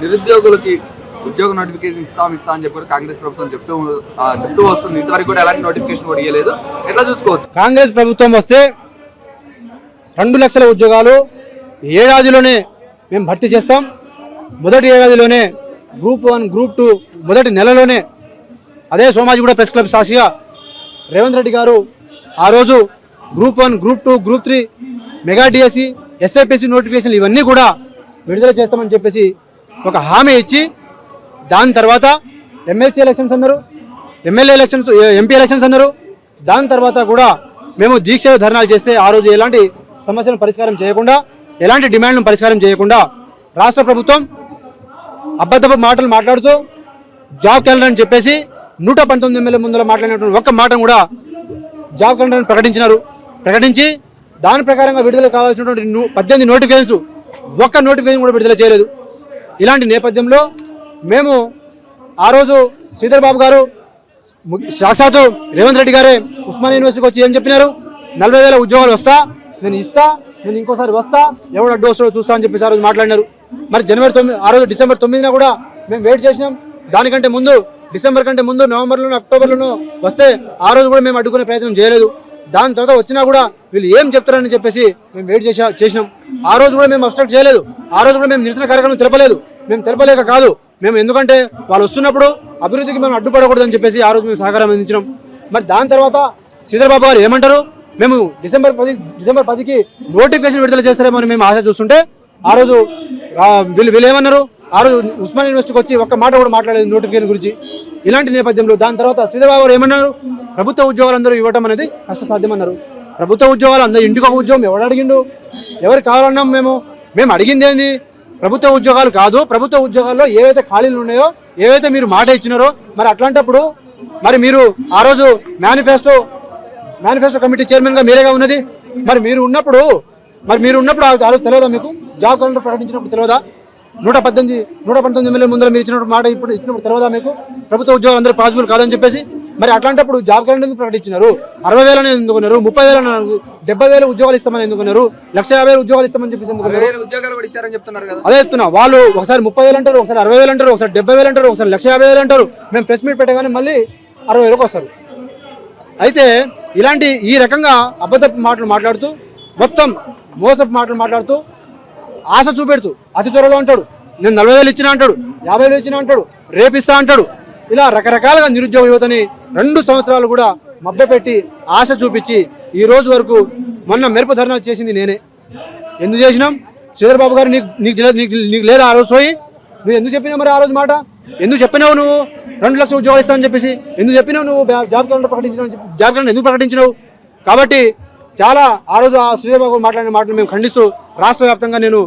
నిరుద్యోగులకి ఉద్యోగ నోటిఫికేషన్ ఇస్తా అని చెప్పి కాంగ్రెస్ ప్రభుత్వం చెప్తూ వస్తుంది. ఇంతవరకు కూడా ఎలాంటి నోటిఫికేషన్ కూడా ఇవ్వలేదు. ఎట్లా చూసుకోవచ్చు? కాంగ్రెస్ ప్రభుత్వం వస్తే 2 లక్షల ఉద్యోగాలు ఏడాదిలోనే మేము భర్తీ చేస్తాం. మొదటి ఏడాదిలోనే గ్రూప్ 1, గ్రూప్ 2 మొదటి నెలలోనే. అదే సోమాజిగూడ ప్రెస్ క్లబ్ సాక్షిగా రేవంత్ రెడ్డి గారు ఆ రోజు group 1, group 2, group 3 mega DSC, SIPC నోటిఫికేషన్లు ఇవన్నీ కూడా విడుదల చేస్తామని చెప్పేసి ఒక హామీ ఇచ్చి, దాని తర్వాత ఎమ్మెల్సీ ఎలక్షన్స్ అన్నారు, ఎమ్మెల్యే ఎలక్షన్స్, ఎంపీ ఎలక్షన్స్ అన్నారు. దాని తర్వాత కూడా మేము దీక్ష ధర్నాలు చేస్తే ఆ రోజు ఎలాంటి సమస్యలను పరిష్కారం చేయకుండా, ఎలాంటి డిమాండ్లను పరిష్కారం చేయకుండా రాష్ట్ర ప్రభుత్వం అబద్ధపు మాటలు మాట్లాడుతూ జాబ్ క్యాలెండర్ అని చెప్పేసి 119 ఎమ్మెల్యే ముందర మాట్లాడినటువంటి ఒక్క మాట కూడా జాబ్ క్యాలెండర్ ప్రకటించి దాని ప్రకారంగా విడుదల కావాల్సినటువంటి 18 నోటిఫికేషన్స్, ఒక్క నోటిఫికేషన్ కూడా విడుదల చేయలేదు. ఇలాంటి నేపథ్యంలో మేము ఆ రోజు శ్రీధర్ బాబు గారు సాక్షాత్తు రేవంత్ రెడ్డి గారే ఉస్మానియా యూనివర్సిటీకి వచ్చి ఏం చెప్పినారు? 40,000 ఉద్యోగాలు వస్తా, నేను ఇస్తా, నేను ఇంకోసారి వస్తా, ఎవడు అడ్డు వస్తాడో చూస్తా అని చెప్పేసి ఆ రోజు మాట్లాడినారు. మరి ఆ రోజు డిసెంబర్ 9న కూడా మేము వెయిట్ చేసినాం. దానికంటే ముందు డిసెంబర్ కంటే ముందు నవంబర్లోనూ అక్టోబర్లోనూ వస్తే ఆ రోజు కూడా మేము అడ్డుకునే ప్రయత్నం చేయలేదు. దాని తర్వాత వచ్చినా కూడా వీళ్ళు ఏం చెప్తారని చెప్పేసి మేము వెయిట్ చేసినాం. ఆ రోజు కూడా మేము అబ్స్ట్రక్ట్ చేయలేదు. ఆ రోజు కూడా మేము నిరసన కార్యక్రమం తెలపలేదు. మేము తెలపలేక కాదు, మేము ఎందుకంటే వాళ్ళు వస్తున్నప్పుడు అభివృద్ధికి మేము అడ్డుపడకూడదని చెప్పేసి ఆ రోజు మేము సహకారం అందించినాం. మరి దాని తర్వాత శ్రీధర్ గారు ఏమంటారు? మేము డిసెంబర్ 10కి నోటిఫికేషన్ విడుదల చేస్తారేమో అని మేము ఆశ చూస్తుంటే ఆ రోజు వీళ్ళు ఏమన్నారు? ఆ రోజు ఉస్మానియా యూనివర్సిటీకి వచ్చి ఒక్క మాట కూడా మాట్లాడలేదు నోటిఫికేషన్ గురించి. ఇలాంటి నేపథ్యంలో దాని తర్వాత శ్రీధర్ గారు ఏమన్నారు? ప్రభుత్వ ఉద్యోగాలు అందరూ ఇవ్వటం అనేది కష్టసాధ్యమన్నారు. ప్రభుత్వ ఉద్యోగాలు అందరూ ఇంటికి ఒక ఉద్యోగం ఎవరు అడిగిండు? ఎవరు కావాలన్నాం? మేము అడిగింది ఏంది? ప్రభుత్వ ఉద్యోగాలు కాదు, ప్రభుత్వ ఉద్యోగాల్లో ఏవైతే ఖాళీలు ఉన్నాయో, ఏవైతే మీరు మాట ఇచ్చినారో, మరి అట్లాంటప్పుడు మరి మీరు ఆ రోజు మేనిఫెస్టో కమిటీ చైర్మన్గా మీరేగా ఉన్నది. మరి మీరు ఉన్నప్పుడు ఆ రోజు తెలియదా మీకు? జాబ్ క్యాలెండర్ ప్రకటించినప్పుడు తెలియదా? 119 ఎమ్మెల్యే ముందర మీరు ఇచ్చినప్పుడు మాట ఇచ్చినప్పుడు తెలియదా మీకు ప్రభుత్వ ఉద్యోగాలు అందరూ పాసిబుల్ కాదని చెప్పేసి? మరి అట్లాంటప్పుడు జాబ్ క్యాలెండర్ ఎందుకు ప్రకటించినారు? 60,000 ఎందుకున్నారు? 30,000, 70,000 ఉద్యోగాలు ఇస్తామని ఎందుకున్నారు? 150,000 ఉద్యోగాలు ఇస్తామని చెప్పేసి అదే చెప్తున్నా. వాళ్ళు ఒకసారి 30,000 అంటారు, ఒకసారి 60,000 అంటారు, ఒకసారి 70,000 అంటారు, ఒకసారి 150,000 అంటారు. మేము ప్రెస్ మీట్ పెట్టగానే మళ్ళీ 60,000కి వస్తారు. అయితే ఈ రకంగా అబద్ధపు మాటలు మాట్లాడుతూ, మొత్తం మోసపు మాటలు మాట్లాడుతూ, ఆశ చూపెడుతూ అతి త్వరలో అంటాడు, నేను 40,000 ఇచ్చినా అంటాడు, 50,000 ఇచ్చినా అంటాడు, రేపిస్తా అంటాడు. ఇలా రకరకాలుగా నిరుద్యోగ యువతని 2 సంవత్సరాలు కూడా మభ్యపెట్టి ఆశ చూపించి ఈ రోజు వరకు మొన్న మెరుపు ధర్నా చేసింది నేనే. ఎందుకు చేసినాం? శ్రీధర్ బాబు గారు నీకు లేదా ఆ రోజు సోయి? నువ్వు ఎందుకు చెప్పినావు మరి ఆ రోజు మాట? ఎందుకు చెప్పినావు నువ్వు 2 లక్షల ఉద్యోగాలు ఇస్తామని చెప్పేసి? ఎందుకు చెప్పినావు నువ్వు జాబ్ క్యాలెండర్ ప్రకటించినావు? జాబ్ క్యాలెండర్ ఎందుకు ప్రకటించినావు? కాబట్టి చాలా ఆ రోజు ఆ శ్రీధర్ బాబు మాట్లాడిన మాటలు మేము ఖండిస్తూ రాష్ట్ర వ్యాప్తంగా నేను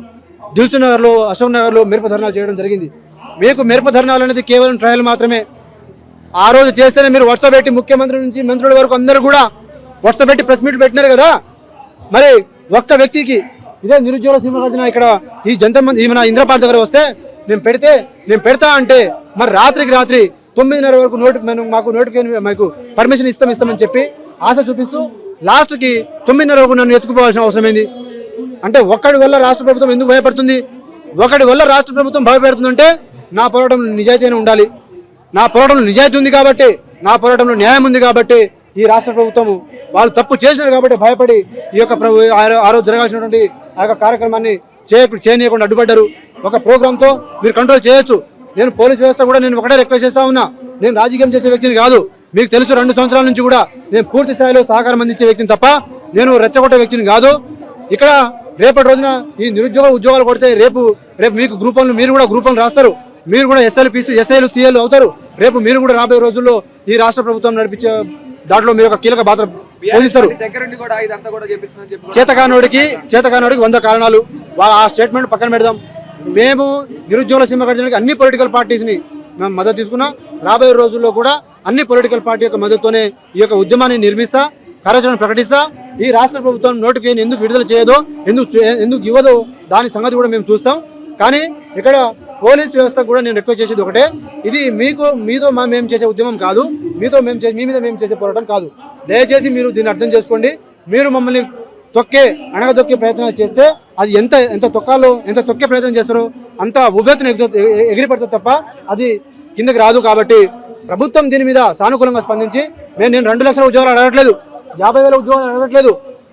దిల్సుఖ్ నగర్లో, అశోక్ నగర్లో మెరుపు ధర్నాలు చేయడం జరిగింది. మీకు మెరుపు ధర్నాలు అనేది కేవలం ట్రయల్ మాత్రమే. ఆ రోజు చేస్తేనే మీరు వాట్సాప్ పెట్టి ముఖ్యమంత్రి నుంచి మంత్రుల వరకు అందరూ కూడా వాట్సాప్ పెట్టి ప్రెస్ మీట్ పెట్టినారు కదా. మరి ఒక్క వ్యక్తికి ఇదే నిరుద్యోగ సింహగర్జన ఇక్కడ ఈ మన ఇంద్రపాల్ దగ్గర వస్తే నేను పెడతా అంటే మరి రాత్రికి రాత్రి 9:30 వరకు మాకు పర్మిషన్ ఇస్తామని చెప్పి ఆశ చూపిస్తూ లాస్ట్కి 9:30 వరకు నన్ను ఎత్తుకుపోవాల్సిన అవసరం ఏంది? అంటే ఒక్కడి వల్ల రాష్ట్ర ప్రభుత్వం ఎందుకు భయపడుతుంది? ఒకటి వల్ల రాష్ట్ర ప్రభుత్వం భయపెడుతుందంటే నా పోరాటంలో నిజాయితీనే ఉండాలి. నా పోరాటంలో నిజాయితీ ఉంది కాబట్టి, నా పోరాటంలో న్యాయం ఉంది కాబట్టి ఈ రాష్ట్ర ప్రభుత్వం వాళ్ళు తప్పు చేసినారు కాబట్టి భయపడి ఈ యొక్క ఆ రోజు జరగాల్సినటువంటి ఆ యొక్క కార్యక్రమాన్ని చేయనీయకుండా అడ్డుపడ్డారు. ఒక ప్రోగ్రాంతో మీరు కంట్రోల్ చేయొచ్చు. నేను పోలీస్ వ్యవస్థ కూడా నేను ఒకటే రిక్వెస్ట్ చేస్తా ఉన్నా, నేను రాజకీయం చేసే వ్యక్తిని కాదు. మీకు తెలుసు 2 సంవత్సరాల నుంచి కూడా నేను పూర్తి స్థాయిలో సహకారం అందించే వ్యక్తిని తప్ప నేను రెచ్చగొట్టే వ్యక్తిని కాదు. ఇక్కడ రేపటి రోజున ఈ ఉద్యోగాలు కొడితే రేపు మీకు గ్రూప్ 1 మీరు కూడా గ్రూప్ 1 రాస్తారు, మీరు కూడా ఎస్ఐలు సిఐలు అవుతారు. రేపు మీరు కూడా రాబోయే రోజుల్లో ఈ రాష్ట్ర ప్రభుత్వం నడిపించే దాంట్లో మీరు ఒక కీలక పాత్ర పోషిస్తారు. చేతకానోడికి 100 కారణాలు. ఆ స్టేట్మెంట్ పక్కన పెడదాం. మేము నిరుద్యోగుల సింహగర్జనకి అన్ని పొలిటికల్ పార్టీస్ని మేము మద్దతు తీసుకున్నా. రాబోయే రోజుల్లో కూడా అన్ని పొలిటికల్ పార్టీ యొక్క మద్దతుతోనే ఈ యొక్క ఉద్యమాన్ని నిర్మిస్తా, కార్యాచరణ ప్రకటిస్తా. ఈ రాష్ట్ర ప్రభుత్వం నోటిఫికేషన్ ఎందుకు విడుదల చేయదో, ఎందుకు ఇవ్వదో దాని సంగతి కూడా మేము చూస్తాం. కానీ ఇక్కడ పోలీస్ వ్యవస్థ కూడా నేను రిక్వెస్ట్ చేసేది ఒకటే, ఇది మీతో మేము చేసే ఉద్యమం కాదు, మీ మీద మేము చేసే పోరాటం కాదు. దయచేసి మీరు దీన్ని అర్థం చేసుకోండి. మీరు మమ్మల్ని అణగదొక్కే ప్రయత్నాలు చేస్తే అది ఎంత తొక్కే ప్రయత్నం చేస్తారో అంత ఉవ్వెత్తున ఎగిరిపడుతుంది తప్ప అది కిందకి రాదు. కాబట్టి ప్రభుత్వం దీని మీద సానుకూలంగా స్పందించి నేను 2 లక్షల ఉద్యోగాలు అడగట్లేదు, 50,000 ఉద్యోగాలు అడగట్లేదు.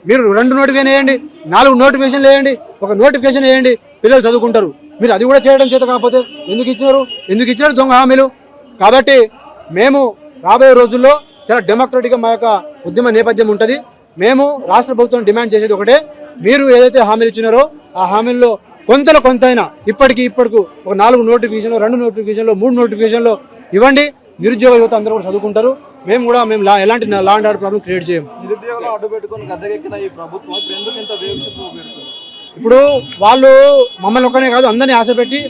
మీరు 2 నోటిఫికేషన్ వేయండి, 4 నోటిఫికేషన్లు వేయండి, ఒక నోటిఫికేషన్ వేయండి, పిల్లలు చదువుకుంటారు. మీరు అది కూడా చేయడం చేత కాకపోతే ఎందుకు ఇచ్చినారు దొంగ హామీలు? కాబట్టి మేము రాబోయే రోజుల్లో చాలా డెమోక్రటిక్గా మా యొక్క ఉద్యమ నేపథ్యం ఉంటుంది. మేము రాష్ట్ర ప్రభుత్వం డిమాండ్ చేసేది ఒకటే, మీరు ఏదైతే హామీలు ఇచ్చినారో ఆ హామీల్లో కొంతైనా ఇప్పటికి ఒక 4 నోటిఫికేషన్లు, 2 నోటిఫికేషన్లు, 3 నోటిఫికేషన్లు ఇవ్వండి. నిరుద్యోగ యువత అందరూ కూడా చదువుకుంటారు. మేము ఎలాంటి law and order problem create చేయం. నిరుద్యోగులు అడ్డు పెట్టుకొని గద్దెకెక్కిన ఈ ప్రభుత్వం ఇప్పుడు ఎందుకు ఇంత వేగంగా పెడుతుంది? ఇప్పుడు వాళ్ళు మమ్మల్ని ఒక్కనే కాదు అందరినీ ఆశపెట్టి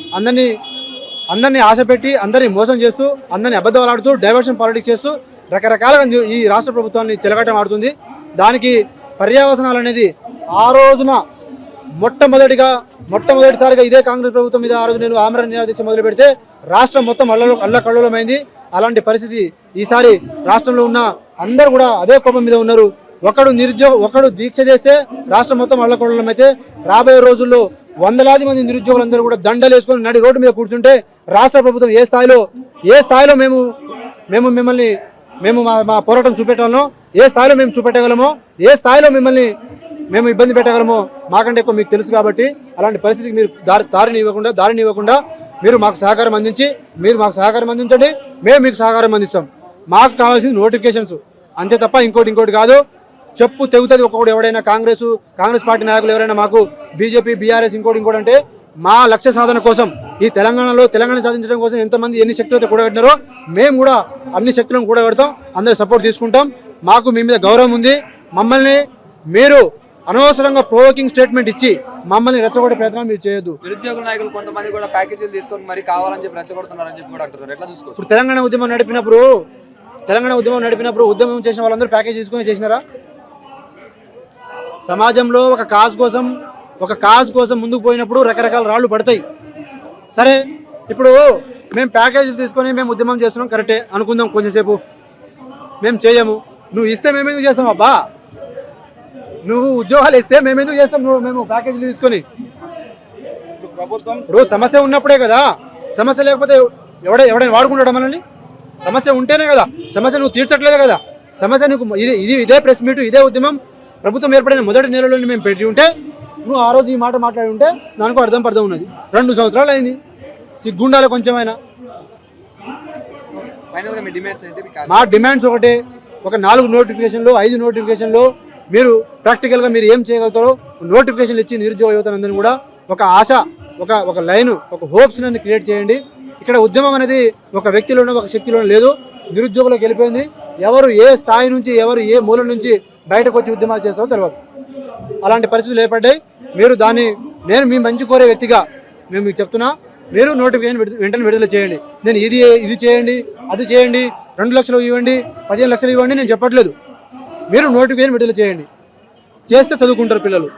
అందరినీ మోసం చేస్తూ, అందరినీ అబద్ధాలు ఆడుతూ, డైవర్షన్ పాలిటిక్స్ చేస్తూ రకరకాలుగా ఈ రాష్ట్ర ప్రభుత్వాన్ని చెలగటం ఆడుతుంది. దానికి పర్యవసనాలు అనేది ఆ రోజున మొట్టమొదటిసారిగా ఇదే కాంగ్రెస్ ప్రభుత్వం మీద ఆ రోజు నేను ఆమరణ నిరాదీక్ష మొదలు పెడితే రాష్ట్రం మొత్తం అల్లకల్లోలమైంది. అలాంటి పరిస్థితి ఈసారి రాష్ట్రంలో ఉన్న అందరూ కూడా అదే కోపం మీద ఉన్నారు. ఒకడు దీక్ష చేస్తే రాష్ట్రం మొత్తం అల్లకల్లోలమైతే రాబోయే రోజుల్లో వందలాది మంది నిరుద్యోగులందరూ కూడా దండలు వేసుకొని నడి రోడ్డు మీద కూర్చుంటే రాష్ట్ర ప్రభుత్వం ఏ స్థాయిలో మేము మా పోరాటం చూపెట్టాలనో, ఏ స్థాయిలో మేము చూపెట్టగలమో, ఏ స్థాయిలో మిమ్మల్ని మేము ఇబ్బంది పెట్టగలమో మాకంటే ఎక్కువ మీకు తెలుసు. కాబట్టి అలాంటి పరిస్థితికి మీరు దారిని ఇవ్వకుండా మీరు మాకు సహకారం అందించండి, మేము మీకు సహకారం అందిస్తాం. మాకు కావాల్సింది నోటిఫికేషన్స్ అంతే తప్ప ఇంకోటి కాదు. చెప్పు తెగుతుంది ఒక్కొక్కడు ఎవడైనా కాంగ్రెస్ పార్టీ నాయకులు ఎవరైనా మాకు బీజేపీ, బీఆర్ఎస్ ఇంకోటి అంటే మా లక్ష్య సాధన కోసం ఈ తెలంగాణ సాధించడం కోసం ఎంతమంది ఎన్ని శక్తులు అయితే కూడగట్టినారో మేము కూడా అన్ని శక్తులను కూడగడతాం. అందరి సపోర్ట్ తీసుకుంటాం. మాకు మీ మీద గౌరవం ఉంది. మమ్మల్ని మీరు అనవసరంగా ప్రోవోకింగ్ స్టేట్మెంట్ ఇచ్చి మమ్మల్ని రెచ్చగొట్టే ప్రయత్నం మీరు చేయొద్దు. నిరుద్యోగ నాయకులు కొంతమంది కూడా ప్యాకేజీలు తీసుకొని మరి కావాలని చెప్పి రెచ్చగొడుతున్నారని చెప్పి కూడా అంటున్నారు. ఎట్లా చూసుకోవచ్చు? ఇప్పుడు తెలంగాణ ఉద్యమం నడిపినప్పుడు ఉద్యమం చేసిన వాళ్ళందరూ ప్యాకేజ్ తీసుకొని చేసినారా? సమాజంలో ఒక కాజ్ కోసం ముందుకు పోయినప్పుడు రకరకాల రాళ్ళు పడతాయి. సరే, ఇప్పుడు మేము ప్యాకేజీలు తీసుకొని మేము ఉద్యమం చేస్తున్నాం, కరెక్టే అనుకుందాం. కొంచెంసేపు మేము చేయము, నువ్వు ఇస్తే మేమెందుకు చేస్తాం అబ్బా? నువ్వు ఉద్యోగాలు ఇస్తే మేమెందుకు చేస్తాం? మేము ప్యాకేజీలు తీసుకొని ఇప్పుడు సమస్య ఉన్నప్పుడే కదా. సమస్య లేకపోతే ఎవడైనా వాడుకుంటాడా మనల్ని? సమస్య ఉంటేనే కదా. సమస్య నువ్వు తీర్చట్లేదు కదా. సమస్య నీకు ఇదే ప్రెస్ మీట్, ఇదే ఉద్యమం ప్రభుత్వం ఏర్పడిన మొదటి నెలలోనే మేము పెట్టి ఉంటే నువ్వు ఆ రోజు ఈ మాట మాట్లాడి ఉంటే దానికి అర్థం ఉన్నది. 2 సంవత్సరాలు అయింది. సిగ్గుండాలి కొంచెమైనా. మా డిమాండ్స్ ఒకటే, ఒక 4 నోటిఫికేషన్లు, 5 నోటిఫికేషన్లు మీరు ప్రాక్టికల్గా మీరు ఏం చేయగలుగుతారో నోటిఫికేషన్లు ఇచ్చి నిరుద్యోగ యువతనందరినీ కూడా ఒక ఆశ, ఒక లైన్, ఒక హోప్స్ అన్ని క్రియేట్ చేయండి. ఇక్కడ ఉద్యమం అనేది ఒక వ్యక్తిలోనో ఒక శక్తిలోనో లేదు, నిరుద్యోగులకు వెళ్ళిపోయింది. ఎవరు ఏ స్థాయి నుంచి, ఎవరు ఏ మూల నుంచి బయటకు వచ్చి ఉద్యమాలు చేస్తారో తెలియదు. అలాంటి పరిస్థితులు ఏర్పడ్డాయి. నేను మీ మంచి కోరే వ్యక్తిగా మేము మీకు చెప్తున్నా, మీరు నోటిఫికేషన్ వెంటనే విడుదల చేయండి. నేను ఇది చేయండి, అది చేయండి, 2 లక్షలు ఇవ్వండి, 15 లక్షలు ఇవ్వండి నేను చెప్పట్లేదు. మీరు నోటిఫికేషన్ విడుదల చేయండి. చేస్తే చదువుకుంటారు పిల్లలు.